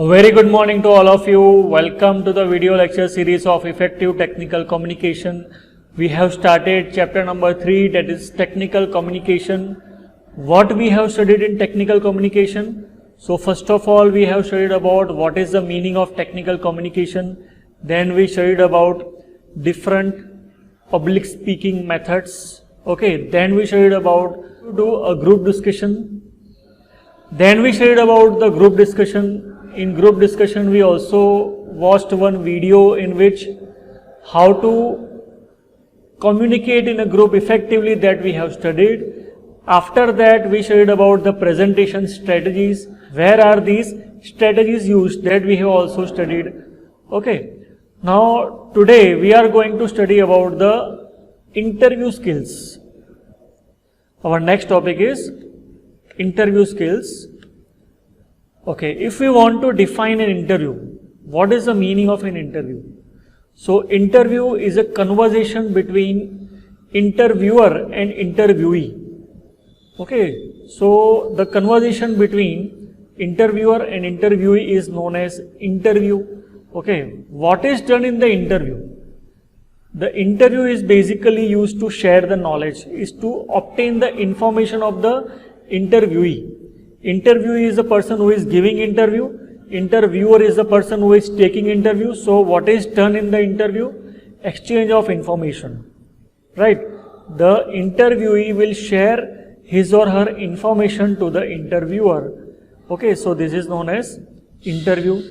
A very good morning to all of you. Welcome to the video lecture series of Effective Technical Communication. We have started chapter number 3, that is Technical Communication. What we have studied in Technical Communication? So first of all, we have studied about what is the meaning of Technical Communication. Then we studied about different public speaking methods. Okay, then we studied about do a group discussion. Then we studied about the group discussion. In group discussion, we also watched one video in which how to communicate in a group effectively, that we have studied. After that, we studied about the presentation strategies. Where are these strategies used? That we have also studied. Okay. Now, today we are going to study about the interview skills. Our next topic is interview skills. Okay, if we want to define an interview, what is the meaning of an interview? So, interview is a conversation between interviewer and interviewee. Okay, so the conversation between interviewer and interviewee is known as interview. Okay, what is done in the interview? The interview is basically used to share the knowledge, is to obtain the information of the interviewee. Interviewee is the person who is giving interview. Interviewer is the person who is taking interview. So what is done in the interview? Exchange of information. Right? The interviewee will share his or her information to the interviewer. Okay, so this is known as interview.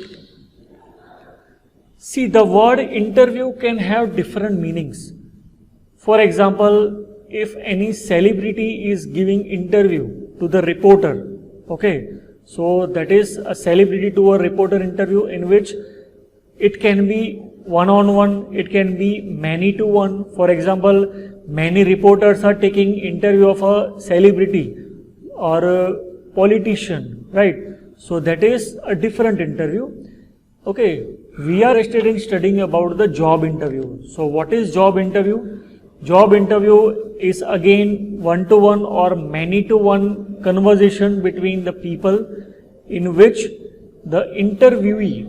See, the word interview can have different meanings. For example, if any celebrity is giving interview to the reporter, okay, so that is a celebrity to a reporter interview, in which it can be one-on-one, it can be many-to-one. For example, many reporters are taking interview of a celebrity or a politician, right? So that is a different interview. Okay, we are interested in studying about the job interview. So what is job interview? Job interview is again one-to-one or many-to-one conversation between the people in which the interviewee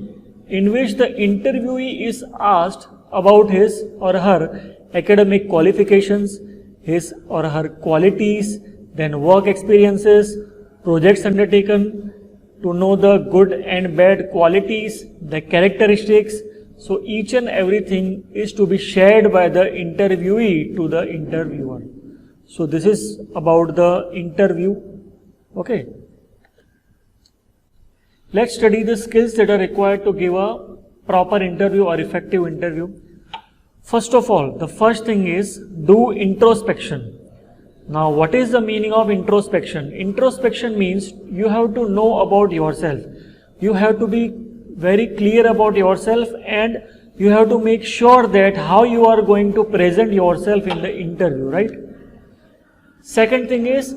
is asked about his or her academic qualifications, his or her qualities, then work experiences, projects undertaken, to know the good and bad qualities, the characteristics. So each and everything is to be shared by the interviewee to the interviewer. So this is about the interview. Okay. Let's study the skills that are required to give a proper interview or effective interview. First of all, the first thing is do introspection. Now, what is the meaning of introspection? Introspection means you have to know about yourself. You have to be very clear about yourself, and you have to make sure that how you are going to present yourself in the interview, right? Second thing is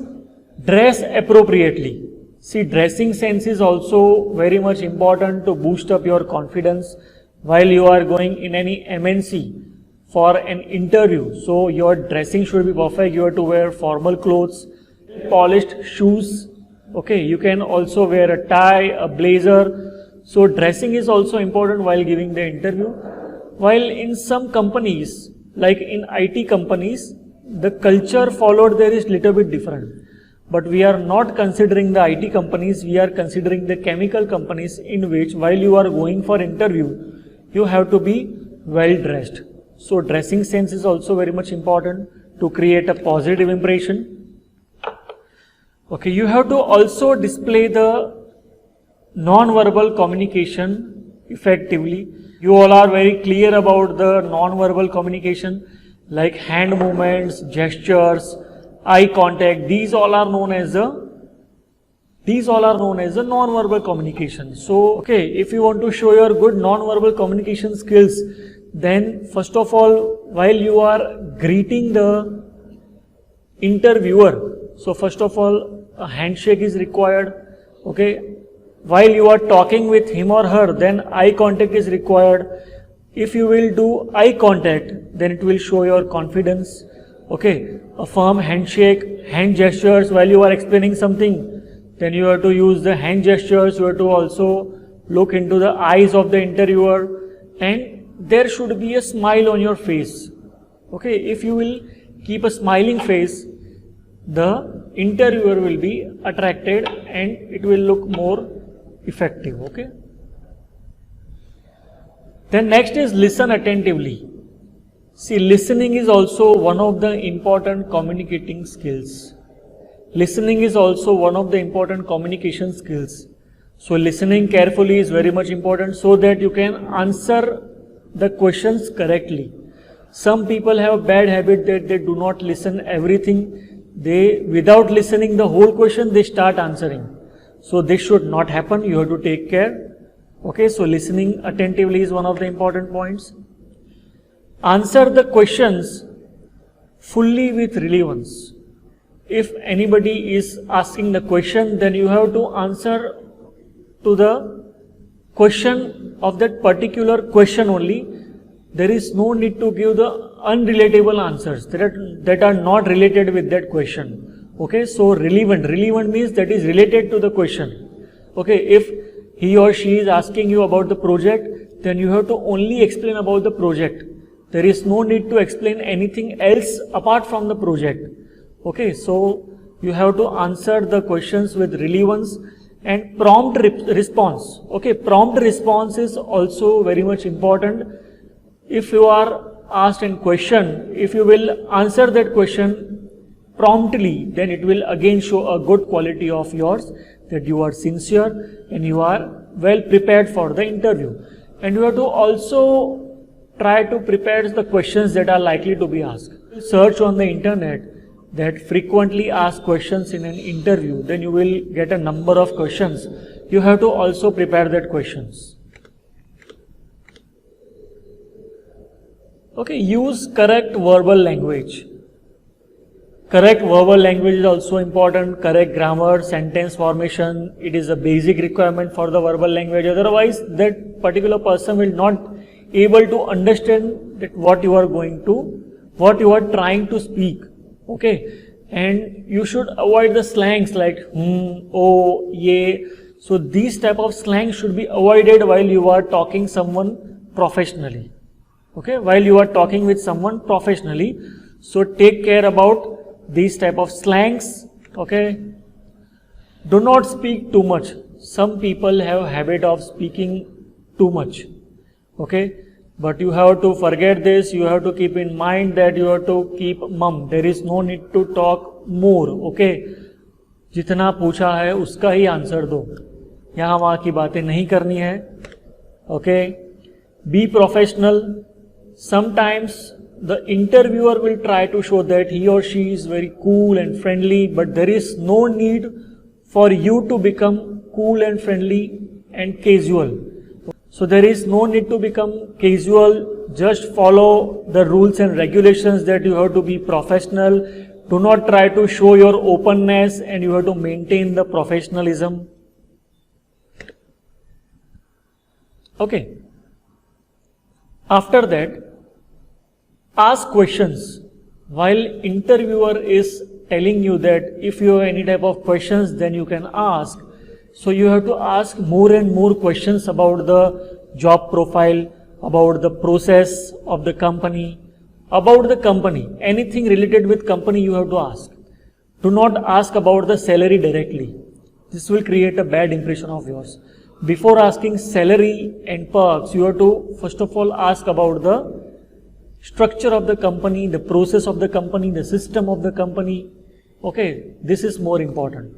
dress appropriately. See, dressing sense is also very much important to boost up your confidence while you are going in any MNC for an interview. So your dressing should be perfect. You have to wear formal clothes, polished shoes. Okay, you can also wear a tie, a blazer. So dressing is also important while giving the interview. While in some companies, like in IT companies, the culture followed there is little bit different. But we are not considering the IT companies, we are considering the chemical companies, in which while you are going for interview, you have to be well dressed. So dressing sense is also very much important to create a positive impression. Okay, you have to also display the non-verbal communication effectively. You all are very clear about the non-verbal communication, like hand movements, gestures, eye contact. These all are known as the non-verbal communication. So, okay, if you want to show your good non-verbal communication skills, then first of all, while you are greeting the interviewer, so first of all, a handshake is required. Okay. While you are talking with him or her, then eye contact is required. If you will do eye contact, then it will show your confidence. Okay, a firm handshake, hand gestures while you are explaining something, then you have to use the hand gestures. You have to also look into the eyes of the interviewer, and there should be a smile on your face. Okay, if you will keep a smiling face, the interviewer will be attracted and it will look more effective. Okay. Then next is listen attentively. See, listening is also one of the important communicating skills. Listening is also one of the important communication skills. So listening carefully is very much important so that you can answer the questions correctly. Some people have bad habit that they do not listen everything. Without listening the whole question, they start answering. So this should not happen. You have to take care. Okay, so listening attentively is one of the important points. Answer the questions fully with relevance. If anybody is asking the question, then you have to answer to the question of that particular question only. There is no need to give the unrelatable answers that are not related with that question. Okay, so relevant means that is related to the question. Okay, if he or she is asking you about the project, then you have to only explain about the project. There is no need to explain anything else apart from the project. Okay, so you have to answer the questions with relevance and prompt response. Okay, prompt response is also very much important. If you are asked a question, if you will answer that question promptly, then it will again show a good quality of yours, that you are sincere and you are well prepared for the interview. And you have to also try to prepare the questions that are likely to be asked. Search on the internet that frequently asked questions in an interview, then you will get a number of questions. You have to also prepare that questions. Okay, use correct verbal language. Correct verbal language is also important. Correct grammar, sentence formation, it is a basic requirement for the verbal language. Otherwise, that particular person will not able to understand that what you are trying to speak. Okay, and you should avoid the slangs like oh, ye. So these type of slangs should be avoided while you are talking someone professionally. Okay, while you are talking with someone professionally, so take care about these type of slangs. Okay, do not speak too much. Some people have habit of speaking too much. Okay, but you have to forget this. You have to keep in mind that you have to keep mum. There is no need to talk more. Okay, जितना पूछा है उसका ही answer दो, यहाँ वहाँ की बातें नहीं करनी है. Okay, be professional. Sometimes the interviewer will try to show that he or she is very cool and friendly, but there is no need for you to become cool and friendly and casual. So there is no need to become casual. Just follow the rules and regulations that you have to be professional. Do not try to show your openness, and you have to maintain the professionalism. Okay. After that, ask questions. While interviewer is telling you that if you have any type of questions, then you can ask. So you have to ask more and more questions about the job profile, about the process of the company, anything related with company you have to ask. Do not ask about the salary directly. This will create a bad impression of yours. Before asking salary and perks, you have to first of all ask about the structure of the company, the process of the company, the system of the company. Okay, this is more important.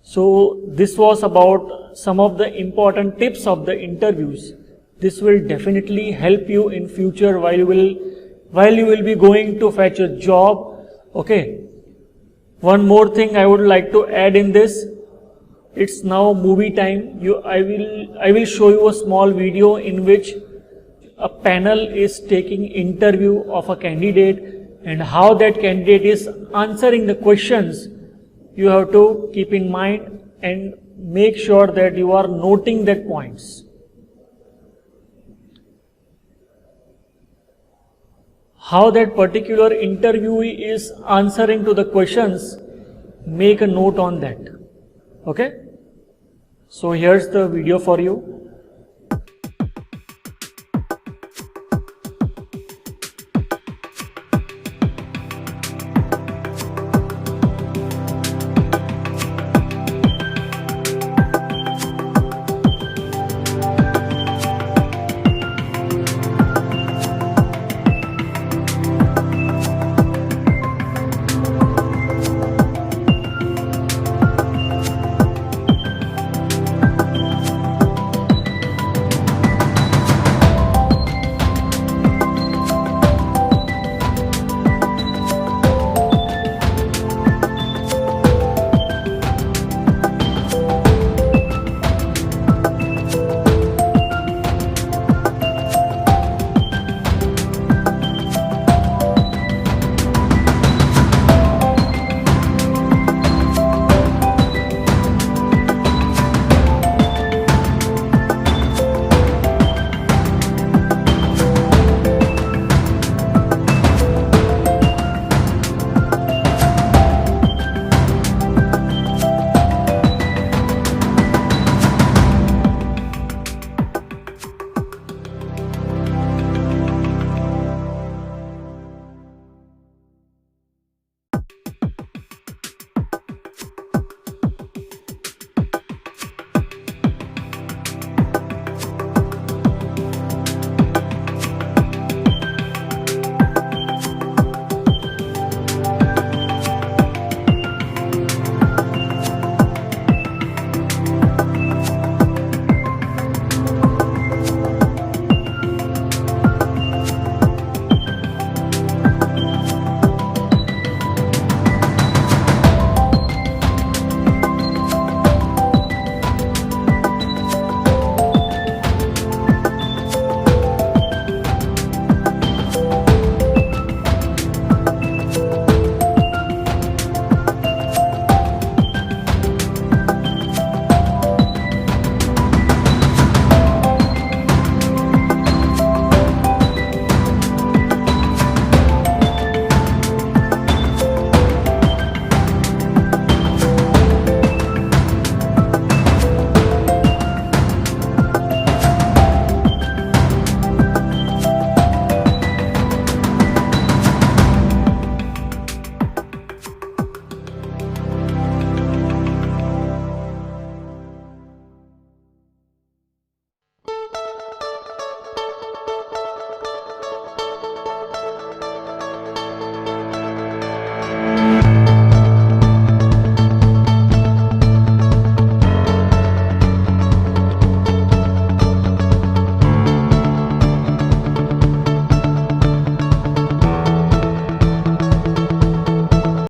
So this was about some of the important tips of the interviews. This will definitely help you in future while you will be going to fetch a job. Okay. One more thing I would like to add in this. It's now movie time. I will show you a small video in which a panel is taking interview of a candidate and how that candidate is answering the questions. You have to keep in mind and make sure that you are noting that points. How that particular interviewee is answering to the questions, make a note on that. Okay? So here's the video for you.